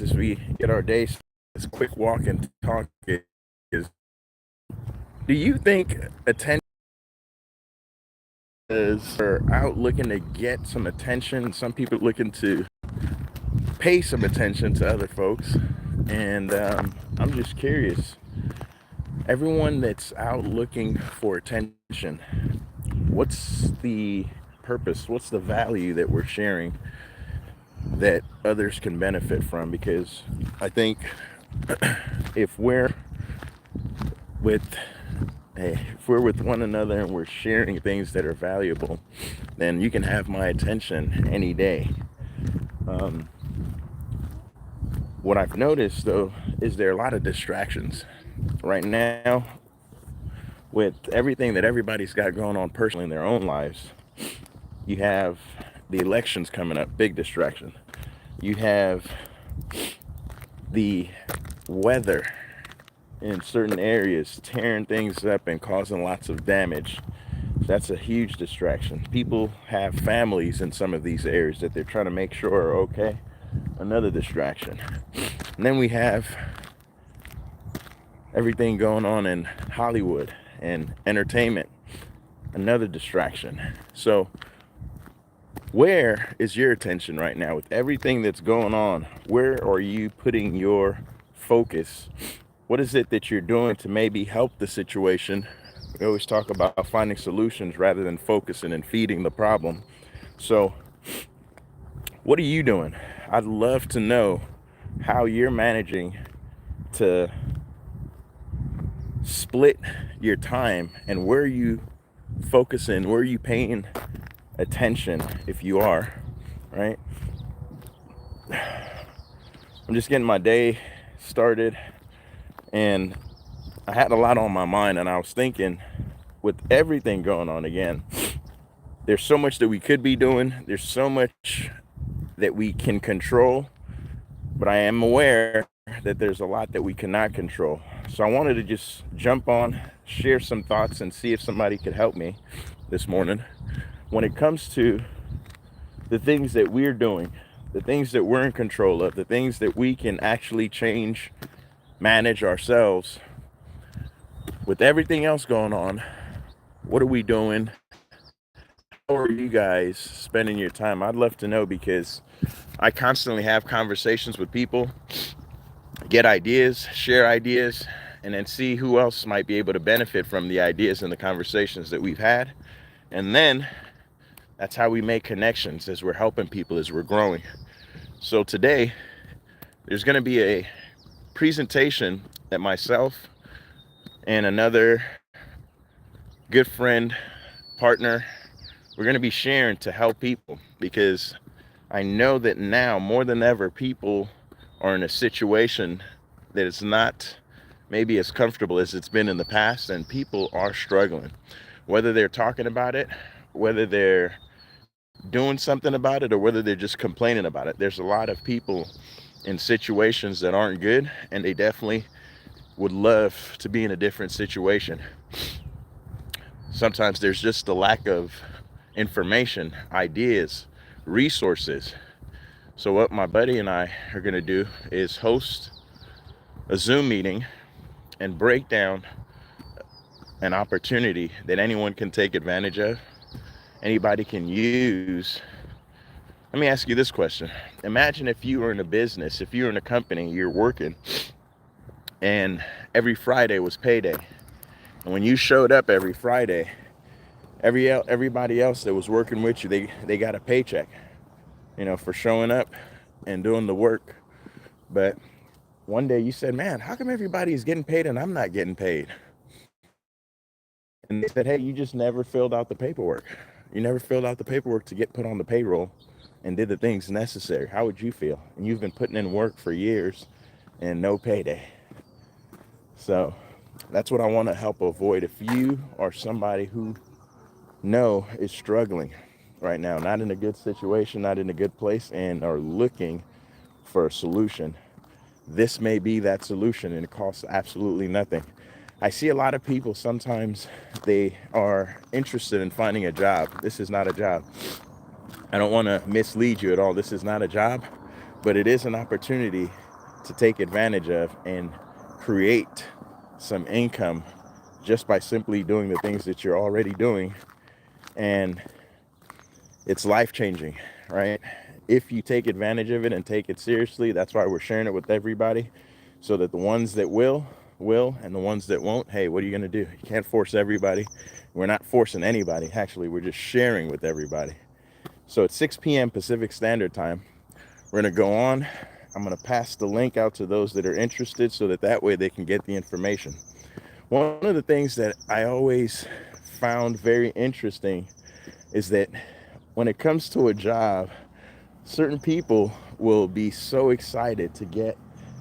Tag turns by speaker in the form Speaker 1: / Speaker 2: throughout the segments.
Speaker 1: as we get our day, this quick walk and talk is, do you think attention is are out looking to get some attention? Some people looking to pay some attention to other folks. And I'm just curious, everyone that's out looking for attention, what's the purpose? What's the value that we're sharing that others can benefit from? Because I think if we're with if we're with one another and we're sharing things that are valuable, then you can have my attention any day. Um, what I've noticed though is there are a lot of distractions right now with everything that everybody's got going on personally in their own lives. You have the elections coming up, big distraction. You have the weather in certain areas tearing things up and causing lots of damage. That's a huge distraction. People have families in some of these areas that they're trying to make sure are okay. Another distraction. And then we have everything going on in Hollywood and entertainment. Another distraction. So where is your attention right now with everything that's going on? Where are you putting your focus? What is it that you're doing to maybe help the situation? We always talk about finding solutions rather than focusing and feeding the problem. So what are you doing? I'd love to know how you're managing to split your time and where you focusing, where are you paying attention if you are, right? I'm just getting my day started and I had a lot on my mind, and I was thinking with everything going on again, there's so much that we could be doing. There's so much that we can control, but I am aware that there's a lot that we cannot control. So I wanted to just jump on, share some thoughts, and see if somebody could help me this morning when it comes to the things that we're doing, the things that we're in control of, the things that we can actually change, manage ourselves. With everything else going on, what are we doing? How are you guys spending your time? I'd love to know, because I constantly have conversations with people, get ideas, share ideas, and then see who else might be able to benefit from the ideas and the conversations that we've had. And then that's how we make connections as we're helping people, as we're growing. So today, there's going to be a presentation that myself and another good friend, partner, we're going to be sharing to help people, because I know that now more than ever, people are in a situation that is not maybe as comfortable as it's been in the past, and people are struggling, whether they're talking about it, whether they're doing something about it, or whether they're just complaining about it. There's a lot of people in situations that aren't good, and they definitely would love to be in a different situation. Sometimes there's just a lack of information, ideas, resources. So what my buddy and I are going to do is host a Zoom meeting and break down an opportunity that anyone can take advantage of, anybody can use. Let me ask you this question. Imagine if you were in a business, if you were in a company, you're working, and every Friday was payday. And when you showed up every Friday, everybody else that was working with you, they got a paycheck, for showing up and doing the work. But one day you said, man, how come everybody's getting paid and I'm not getting paid? And they said, hey, you just never filled out the paperwork. You never filled out the paperwork to get put on the payroll and did the things necessary. How would you feel? And you've been putting in work for years and no payday. So that's what I want to help avoid. If you are somebody who is struggling right now, not in a good situation, not in a good place, and are looking for a solution, this may be that solution, and it costs absolutely nothing. I see a lot of people, sometimes they are interested in finding a job. This is not a job. I don't want to mislead you at all. This is not a job, but it is an opportunity to take advantage of and create some income just by simply doing the things that you're already doing. And it's life changing, right? If you take advantage of it and take it seriously, that's why we're sharing it with everybody, so that the ones that will, and the ones that won't, hey, what are you going to do? You can't force everybody. We're not forcing anybody. Actually, we're just sharing with everybody. So at 6 p.m. Pacific Standard Time, we're going to go on. I'm going to pass the link out to those that are interested, so that way they can get the information. One of the things that I always found very interesting is that when it comes to a job, certain people will be so excited to get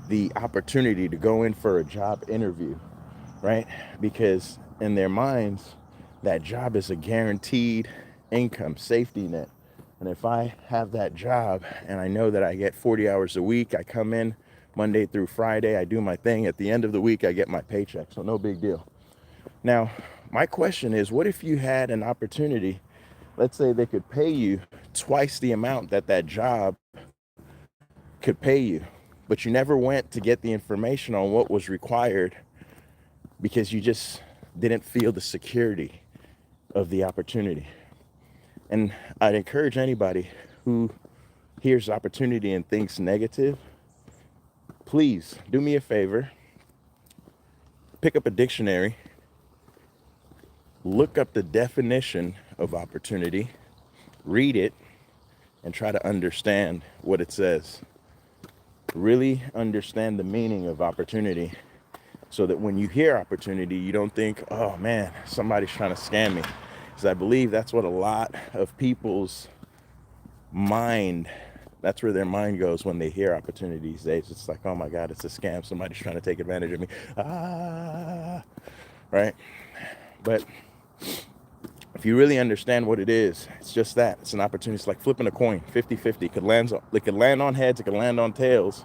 Speaker 1: the opportunity to go in for a job interview, right? Because in their minds, that job is a guaranteed income safety net. And if I have that job and I know that I get 40 hours a week, I come in Monday through Friday, I do my thing. At the end of the week, I get my paycheck. So no big deal. Now, my question is, what if you had an opportunity? Let's say they could pay you twice the amount that that job could pay you, but you never went to get the information on what was required because you just didn't feel the security of the opportunity. And I'd encourage anybody who hears opportunity and thinks negative, please do me a favor, pick up a dictionary, look up the definition of opportunity, read it, and try to understand what it says. Really understand the meaning of opportunity, so that when you hear opportunity, you don't think, oh man, somebody's trying to scam me. Because I believe that's what a lot of people's mind, that's where their mind goes when they hear opportunity these days. It's like, oh my God, it's a scam. Somebody's trying to take advantage of me. Right? But if you really understand what it is, it's just that. It's an opportunity. It's like flipping a coin, 50-50. It could land on heads, it could land on tails.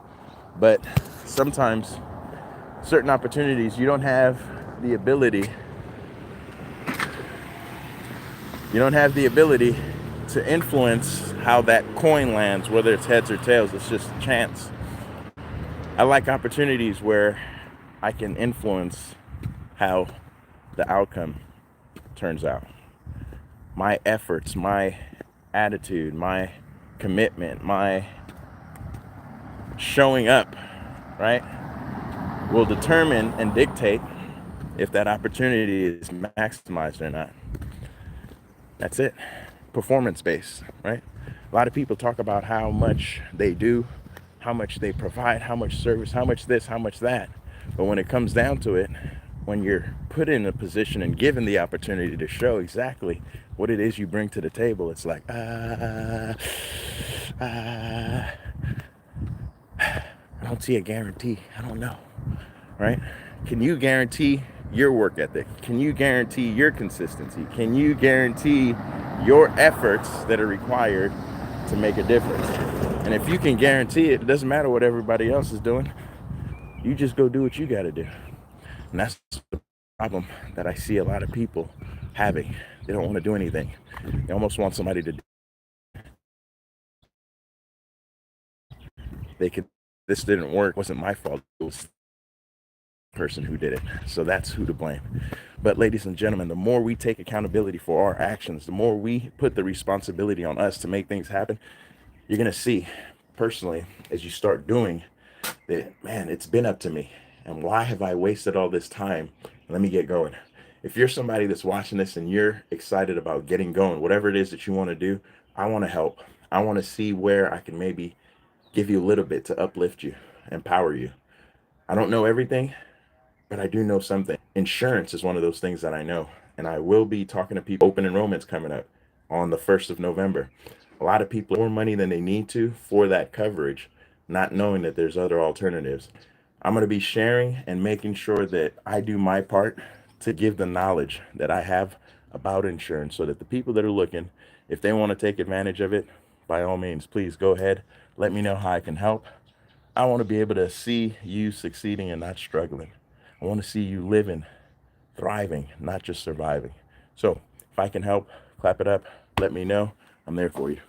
Speaker 1: But sometimes certain opportunities, you don't have the ability to influence how that coin lands, whether it's heads or tails. It's just chance. I like opportunities where I can influence how the outcome turns out. My efforts, my attitude, my commitment, my showing up, right, will determine and dictate if that opportunity is maximized or not. That's it. Performance based, right? A lot of people talk about how much they do, how much they provide, how much service, how much this, how much that. But when it comes down to it, when you're put in a position and given the opportunity to show exactly what it is you bring to the table, it's like, I don't see a guarantee. I don't know, right? Can you guarantee your work ethic? Can you guarantee your consistency? Can you guarantee your efforts that are required to make a difference? And if you can guarantee it, it doesn't matter what everybody else is doing. You just go do what you got to do. And that's the problem that I see a lot of people having. They don't want to do anything. They almost want somebody to. This didn't work. It wasn't my fault. It was the person who did it. So that's who to blame. But ladies and gentlemen, the more we take accountability for our actions, the more we put the responsibility on us to make things happen, you're going to see personally, as you start doing that, man, it's been up to me. And why have I wasted all this time? Let me get going. If you're somebody that's watching this and you're excited about getting going, whatever it is that you want to do, I want to help. I want to see where I can maybe give you a little bit to uplift you, empower you. I don't know everything, but I do know something. Insurance is one of those things that I know. And I will be talking to people. Open enrollment's coming up on the 1st of November. A lot of people have more money than they need to for that coverage, not knowing that there's other alternatives. I'm going to be sharing and making sure that I do my part to give the knowledge that I have about insurance, so that the people that are looking, if they want to take advantage of it, by all means, please go ahead. Let me know how I can help. I want to be able to see you succeeding and not struggling. I want to see you living, thriving, not just surviving. So if I can help, clap it up. Let me know. I'm there for you.